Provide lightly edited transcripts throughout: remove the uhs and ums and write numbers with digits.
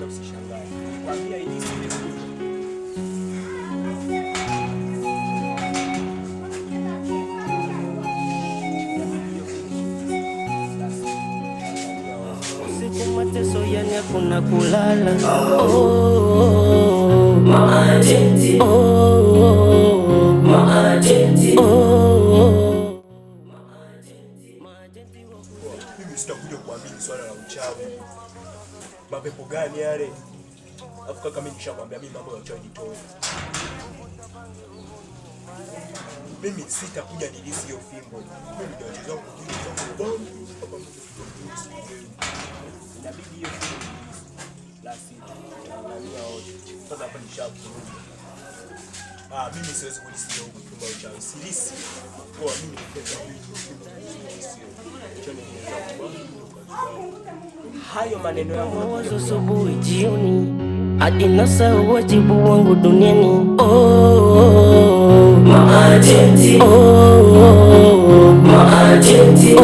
usishangae. Nikwambia hili si mateso yani hakuna kulala. Oh, maajenti. Oh, maajenti. Oh, maajenti. Mimi sitakuja kuamini swala la uchawi. Mapepo gani yale? Afu kaka mimi nishakwambia mimi mambo ya uchawi nitoe. Mimi sitakuja nilisi hiyo fimbo. Mimi ndio wacheza kwa bongo. Inabidi hiyo la sita angalia wote. Sasa hapa nishakurudia. Mimi siwezi kulisia huko chumba cha silisi. Kwa mimi nipenda hayo maneno yangu wazo asubuhi jioni hadi nasa wajibu wangu duniani. Maajenti. Maajenti.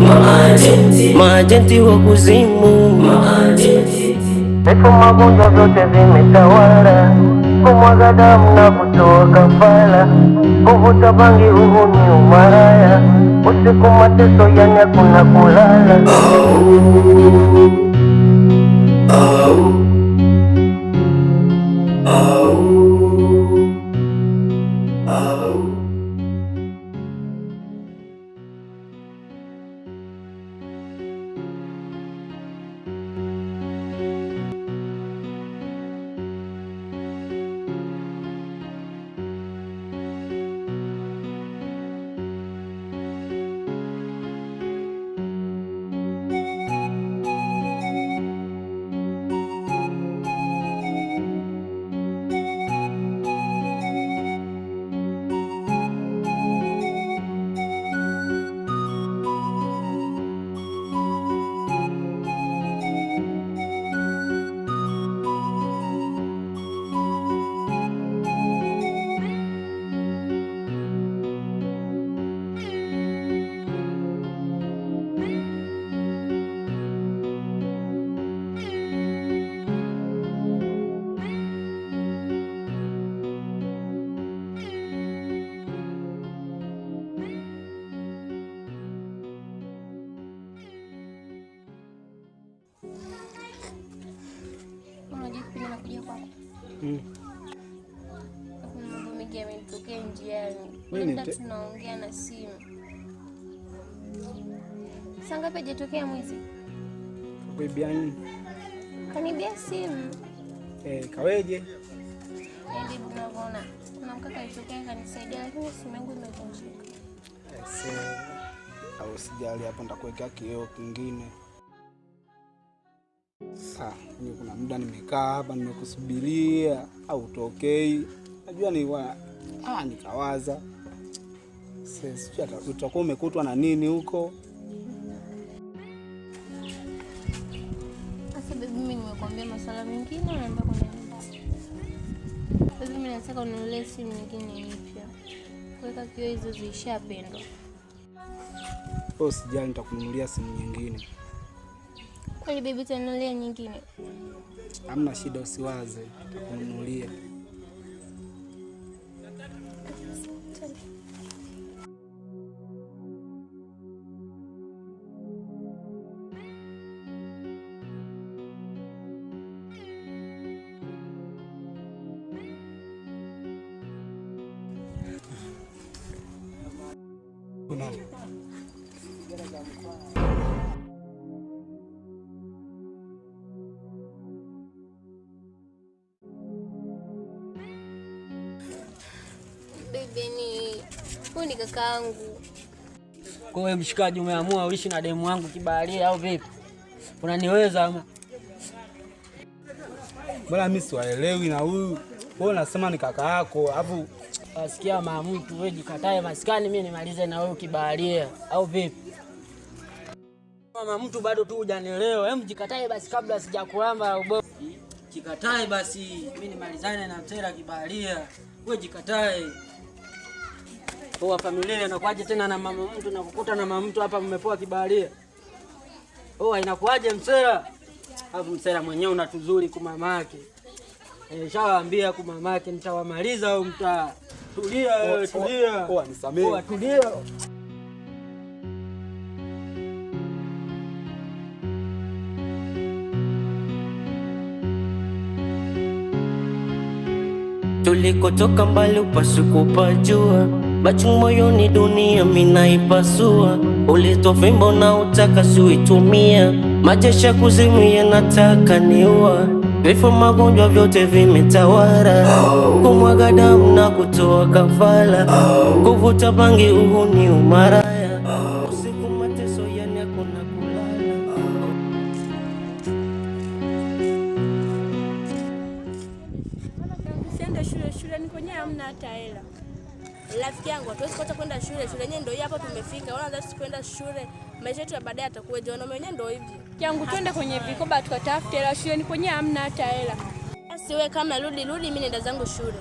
Maajenti. Maajenti wa kuzimu. Maajenti. Pepo magonjwa vyote vimetawala, kumwaga damu na kutoa kafara, kuvuta bangi huu ni umaraya, usiku mateso yani hakuna kulala. Mambo mengi yametokea njiani. Labda tunaongea na simu. Saa ngapi hajatokea mwizi? Kuibia nini? Kanibia simu. Kaweje? Ndio unavyoona. Kuna mkaka alitokea kanisaidia lakini simu yangu imevunjika. Au sijali hapa nitakuwekea kioo kingine. Mimi kuna muda nimekaa hapa nimekusubiria au utokei. Najua nikawaza. Sasa utakuwa umekutwa na nini huko? Sasa baby mimi nimekuambia masuala mengine naomba kwa nini? Baby mimi nataka ununulie simu nyingine mpya. Kuweka kioo hizo zishapendwa. Sijali nitakununulia simu nyingine. Kwani baby utanunulia nyingine? Hamna shida usiwaze, nitakununulia. Huyu ni kakaangu. Kwa hiyo mshikaji, umeamua uishi na demu wangu kibaharia au vipi? Unaniweza ama? Bwana mimi siwaelewi na huyu. Wewe unasema ni kaka yako, alafu asikia mtu wewe jikatae maskani mimi nimalize na wewe kibaharia au vipi? Mama mtu bado tu hujanielewa. Hem, jikatae basi kabla sijakulamba ubovu. Jikatae basi mimi nimalizane na mtera kibaharia. Wewe jikatae. Kwa familia inakuaje tena na mama mtu na kukuta na mama mtu hapa mmepoa kibaharia? Inakuaje msela? Alafu msela mwenyewe unatuzuri kumamake. Shawaambia kumamake nitawamaliza au mtaa. Tulia wewe, tulia. Nisamehe. Tulia. Tulikotoka mbali upasukupajua, machungu moyoni dunia minaipasua. Ulitoa fimbo na utaka suitumia, majesha kuzimu yanataka niua. Vifo magonjwa vyote vimetawala, kumwaga damu na kutoa kafara, kuvuta bangi uhuni umaraya, usiku mateso yani hakuna kulala. Usiende shule ni kwenye hamna hata hela. Rafiki yangu hatuwezi kocha kwenda shule yenyewe ndio hapo tumefika. Unaanza kwenda shule, maisha yetu ya baadaye atakuwa jiona mwenyewe ndio hivi. Yangu twende kwenye vikoba tukatafute hela shule ni kwenye hamna hata hela. Basi wewe kama rudi mimi nenda zangu shule.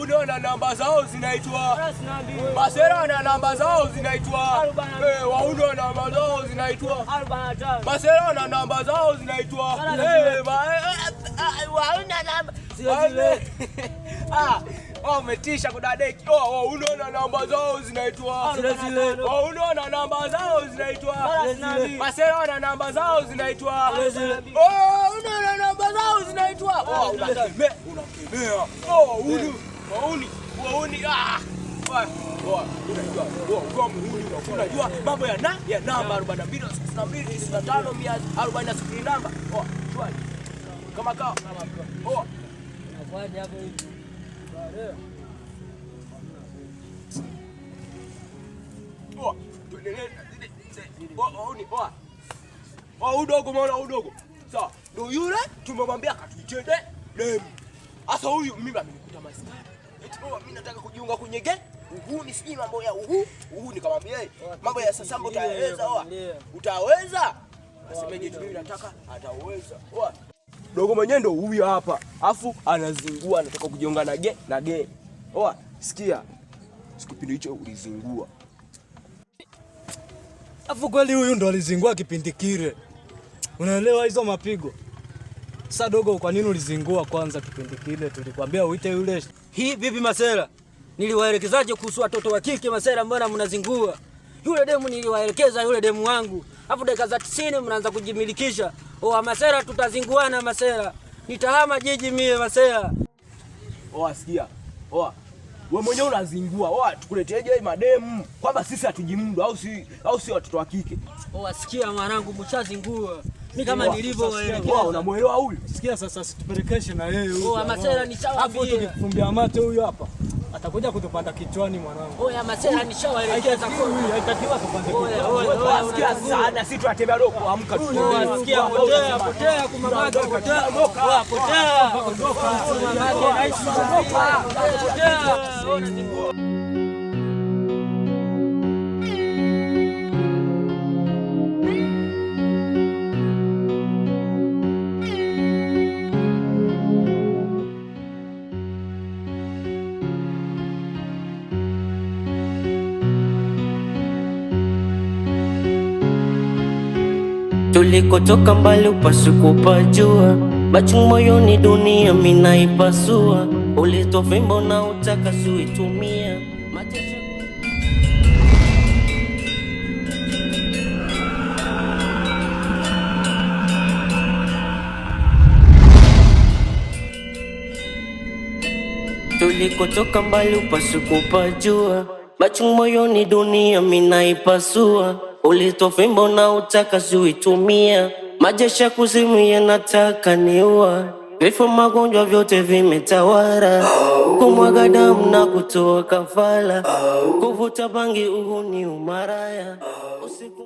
Unaona namba zao zinaitwa Masera na namba zao zinaitwa Wauno namba zao zinaitwa Masera na namba zao zinaitwa Wauna namba umetisha kudadeki. Unaona namba zao zinaitwa Unaona namba zao zinaitwa Masera na namba zao zinaitwa Unaona namba zao zinaitwa unakemea unajua mambo ya namba 42 62 45 namba kama kao Hapo hivi. Udogo mwana udogo. Sawa. Ndio yule tumemwambia akatuichede demu. Sasa huyu mimi amenikuta maskani. Eti mimi nataka kujiunga kwenye uhuni siji mambo ya uhuni nikamwambia mambo ya sasa mambo utaweza utaweza? Asemeje tu mimi nataka ataweza. Dogo mwenyewe ndio huyu hapa. Afu anazingua anataka kujiunga na ge. Sikia. Sikipindi hicho ulizingua. Afu kweli huyu ndo alizingua kipindi kile. Unaelewa hizo mapigo? Sasa dogo, kwa nini ulizingua kwanza kipindi kile? Tulikwambia uite yule. Hii vipi Masera? Niliwaelekezaje kuhusu watoto wa kike Masera, mbona mnazingua? Yule demu niliwaelekeza yule demu wangu. Hapo dakika za 90 mnaanza kujimilikisha. Masera tutazinguana Masera. Nitahama jiji mie Masera. Sikia. Wewe mwenyewe unazingua. Tukuleteje mademu kwamba sisi hatujimundu au si watoto wa kike? Sikia mwanangu, mchazingua. Mimi kama nilivyoelekeza. Unamuelewa huyu? Sikia sasa, situpelekeshe na yeye huyu. Masera ni sawa. Hapo tukifumbia mate huyu hapa atakuja kutupanda kichwani mwanangu. Masera ni shawaelekeza huyu, haitakiwa tupande kichwani. Sikia sana, sisi tunatembea dogo amka tu. Sikia potea kumamake potea. Potea. Kumamake naishi potea. Tulikotoka mbali upasukupajua, machungu moyoni dunia minaipasua. Ulitoa fimbo na utaka suitumia, majesha tulikotoka mbali upasukupajua, machungu moyoni dunia minaipasua. Ulitoa fimbo na utaka suitumia, majesha kuzimu yanataka niua. Vifo magonjwa vyote vimetawala, kumwaga damu na kutoa kafara, kuvuta bangi uhuni umaraya, usiku